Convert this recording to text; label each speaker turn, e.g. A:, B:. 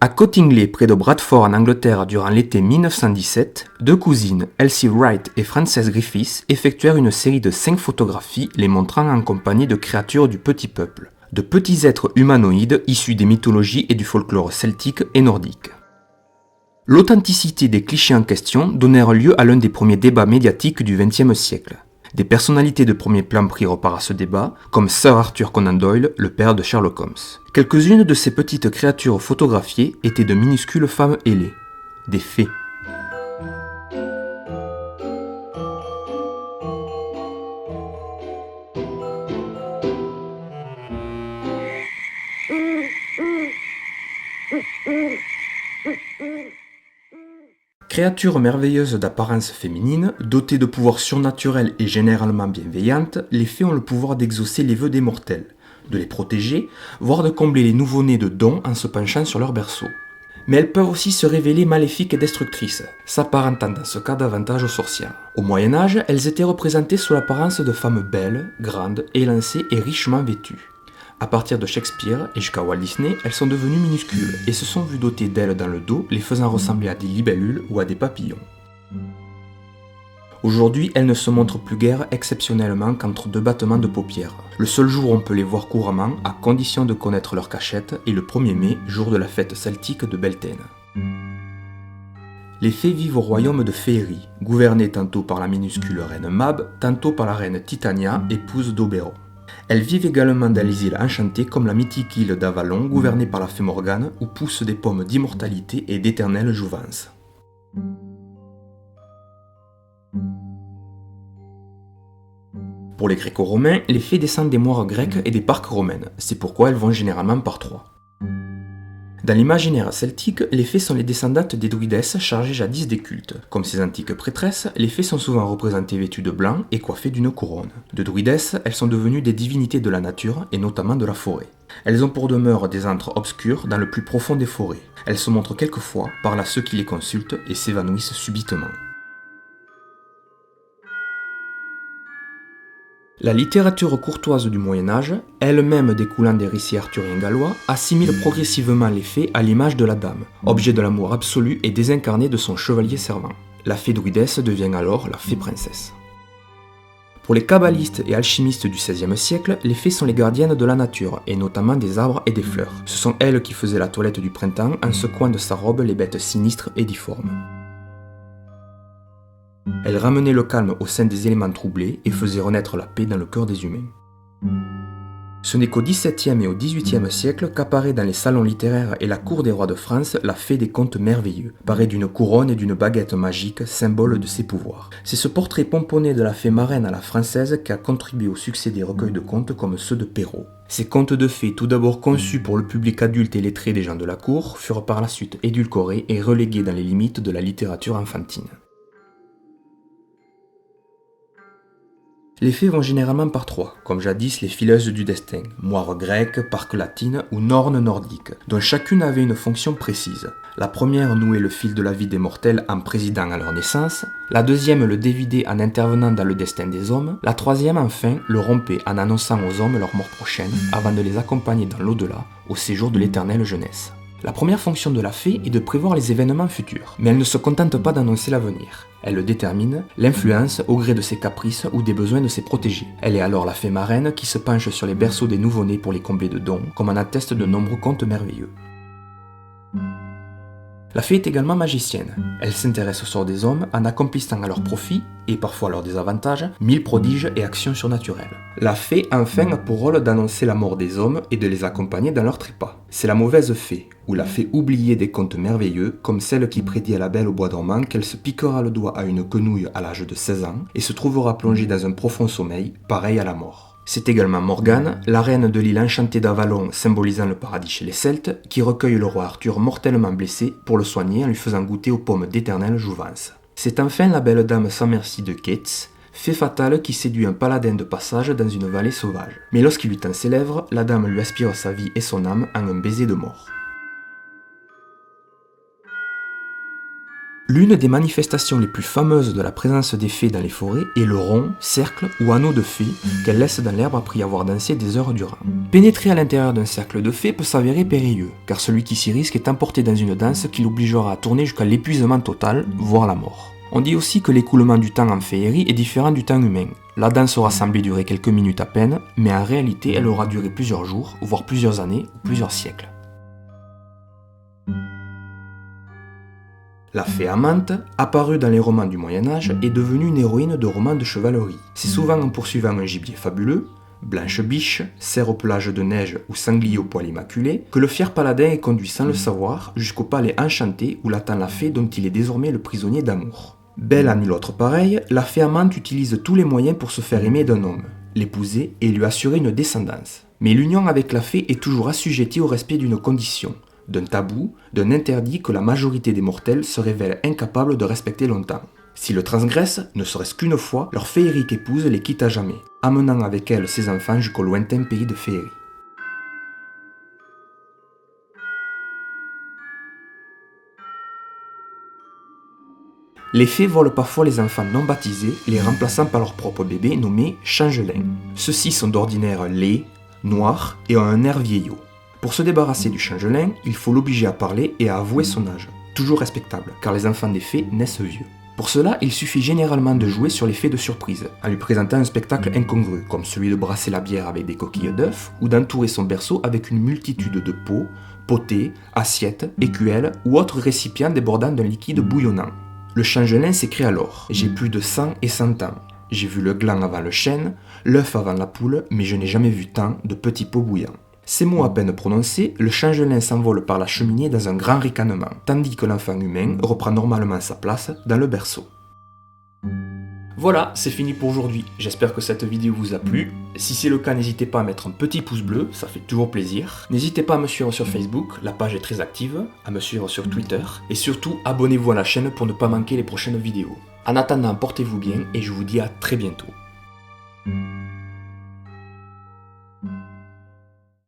A: À Cottingley, près de Bradford en Angleterre durant l'été 1917, deux cousines, Elsie Wright et Frances Griffiths, effectuèrent une série de 5 photographies les montrant en compagnie de créatures du petit peuple, de petits êtres humanoïdes issus des mythologies et du folklore celtique et nordique. L'authenticité des clichés en question donnèrent lieu à l'un des premiers débats médiatiques du XXe siècle. Des personnalités de premier plan prirent part à ce débat, comme Sir Arthur Conan Doyle, le père de Sherlock Holmes. Quelques-unes de ces petites créatures photographiées étaient de minuscules femmes ailées, des fées. Créatures merveilleuses d'apparence féminine, dotées de pouvoirs surnaturels et généralement bienveillantes, les fées ont le pouvoir d'exaucer les vœux des mortels, de les protéger, voire de combler les nouveau-nés de dons en se penchant sur leur berceau. Mais elles peuvent aussi se révéler maléfiques et destructrices, s'apparentant dans ce cas davantage aux sorcières. Au Moyen-Âge, elles étaient représentées sous l'apparence de femmes belles, grandes, élancées et richement vêtues. À partir de Shakespeare et jusqu'à Walt Disney, elles sont devenues minuscules et se sont vues dotées d'ailes dans le dos, les faisant ressembler à des libellules ou à des papillons. Aujourd'hui, elles ne se montrent plus guère exceptionnellement qu'entre 2 battements de paupières. Le seul jour où on peut les voir couramment, à condition de connaître leur cachette, est le 1er mai, jour de la fête celtique de Beltane. Les fées vivent au royaume de Féerie, gouverné tantôt par la minuscule reine Mab, tantôt par la reine Titania, épouse d'Oberon. Elles vivent également dans les îles enchantées comme la mythique île d'Avalon, gouvernée par la fée Morgane, où poussent des pommes d'immortalité et d'éternelle jouvence. Pour les Gréco-romains, les fées descendent des moires grecques et des parques romaines, c'est pourquoi elles vont généralement par 3. Dans l'imaginaire celtique, les fées sont les descendantes des druidesses chargées jadis des cultes. Comme ces antiques prêtresses, les fées sont souvent représentées vêtues de blanc et coiffées d'une couronne. De druidesses, elles sont devenues des divinités de la nature et notamment de la forêt. Elles ont pour demeure des antres obscurs dans le plus profond des forêts. Elles se montrent quelquefois, parlent à ceux qui les consultent et s'évanouissent subitement. La littérature courtoise du Moyen-Âge, elle-même découlant des récits arthuriens gallois, assimile progressivement les fées à l'image de la dame, objet de l'amour absolu et désincarné de son chevalier servant. La fée druidesse devient alors la fée princesse. Pour les kabbalistes et alchimistes du XVIe siècle, les fées sont les gardiennes de la nature, et notamment des arbres et des fleurs. Ce sont elles qui faisaient la toilette du printemps en secouant de sa robe les bêtes sinistres et difformes. Elle ramenait le calme au sein des éléments troublés et faisait renaître la paix dans le cœur des humains. Ce n'est qu'au XVIIe et au XVIIIe siècle qu'apparaît dans les salons littéraires et la cour des rois de France la fée des contes merveilleux, parée d'une couronne et d'une baguette magique, symbole de ses pouvoirs. C'est ce portrait pomponné de la fée marraine à la française qui a contribué au succès des recueils de contes comme ceux de Perrault. Ces contes de fées, tout d'abord conçus pour le public adulte et lettré des gens de la cour, furent par la suite édulcorés et relégués dans les limites de la littérature enfantine. Les fées vont généralement par 3, comme jadis les fileuses du destin, moires grecques, parques latines ou nornes nordiques, dont chacune avait une fonction précise. La première nouait le fil de la vie des mortels en présidant à leur naissance, la deuxième le dévidait en intervenant dans le destin des hommes, la troisième enfin le rompait en annonçant aux hommes leur mort prochaine avant de les accompagner dans l'au-delà, au séjour de l'éternelle jeunesse. La première fonction de la fée est de prévoir les événements futurs, mais elle ne se contente pas d'annoncer l'avenir. Elle le détermine, l'influence au gré de ses caprices ou des besoins de ses protégés. Elle est alors la fée marraine qui se penche sur les berceaux des nouveau-nés pour les combler de dons, comme en attestent de nombreux contes merveilleux. La fée est également magicienne. Elle s'intéresse au sort des hommes en accomplissant à leur profit, et parfois à leur désavantage, 1000 prodiges et actions surnaturelles. La fée enfin a pour rôle d'annoncer la mort des hommes et de les accompagner dans leur trépas. C'est la mauvaise fée, ou la fée oubliée des contes merveilleux, comme celle qui prédit à la belle au bois dormant qu'elle se piquera le doigt à une quenouille à l'âge de 16 ans et se trouvera plongée dans un profond sommeil, pareil à la mort. C'est également Morgane, la reine de l'île enchantée d'Avalon symbolisant le paradis chez les Celtes, qui recueille le roi Arthur mortellement blessé pour le soigner en lui faisant goûter aux pommes d'éternelle jouvence. C'est enfin la belle dame sans merci de Keats, fée fatale qui séduit un paladin de passage dans une vallée sauvage. Mais lorsqu'il lui tend ses lèvres, la dame lui aspire sa vie et son âme en un baiser de mort. L'une des manifestations les plus fameuses de la présence des fées dans les forêts est le rond, cercle ou anneau de fées qu'elles laissent dans l'herbe après y avoir dansé des heures durant. Pénétrer à l'intérieur d'un cercle de fées peut s'avérer périlleux, car celui qui s'y risque est emporté dans une danse qui l'obligera à tourner jusqu'à l'épuisement total, voire la mort. On dit aussi que l'écoulement du temps en féerie est différent du temps humain. La danse aura semblé durer quelques minutes à peine, mais en réalité elle aura duré plusieurs jours, voire plusieurs années ou plusieurs siècles. La fée amante, apparue dans les romans du Moyen-Âge, est devenue une héroïne de romans de chevalerie. C'est souvent en poursuivant un gibier fabuleux, blanche biche, cerf aux plages de neige ou sanglier au poil immaculé, que le fier paladin est conduit sans le savoir jusqu'au palais enchanté où l'attend la fée dont il est désormais le prisonnier d'amour. Belle à nul autre pareil, la fée amante utilise tous les moyens pour se faire aimer d'un homme, l'épouser et lui assurer une descendance. Mais l'union avec la fée est toujours assujettie au respect d'une condition, d'un tabou, d'un interdit que la majorité des mortels se révèlent incapables de respecter longtemps. S'ils le transgressent, ne serait-ce qu'une fois, leur féerique épouse les quitte à jamais, amenant avec elle ses enfants jusqu'au lointain pays de féerie. Les fées volent parfois les enfants non baptisés, les remplaçant par leur propre bébé nommé changelin. Ceux-ci sont d'ordinaire laids, noirs et ont un air vieillot. Pour se débarrasser du changelin, il faut l'obliger à parler et à avouer son âge. Toujours respectable, car les enfants des fées naissent vieux. Pour cela, il suffit généralement de jouer sur l'effet de surprise, en lui présentant un spectacle incongru, comme celui de brasser la bière avec des coquilles d'œufs, ou d'entourer son berceau avec une multitude de pots, potées, assiettes, écuelles ou autres récipients débordant d'un liquide bouillonnant. Le changelin s'écrie alors « J'ai plus de 100 et 100 ans. J'ai vu le gland avant le chêne, l'œuf avant la poule, mais je n'ai jamais vu tant de petits pots bouillants. » Ces mots à peine prononcés, le changelin s'envole par la cheminée dans un grand ricanement, tandis que l'enfant humain reprend normalement sa place dans le berceau. Voilà, c'est fini pour aujourd'hui. J'espère que cette vidéo vous a plu. Si c'est le cas, n'hésitez pas à mettre un petit pouce bleu, ça fait toujours plaisir. N'hésitez pas à me suivre sur Facebook, la page est très active, à me suivre sur Twitter, et surtout abonnez-vous à la chaîne pour ne pas manquer les prochaines vidéos. En attendant, portez-vous bien et je vous dis à très bientôt.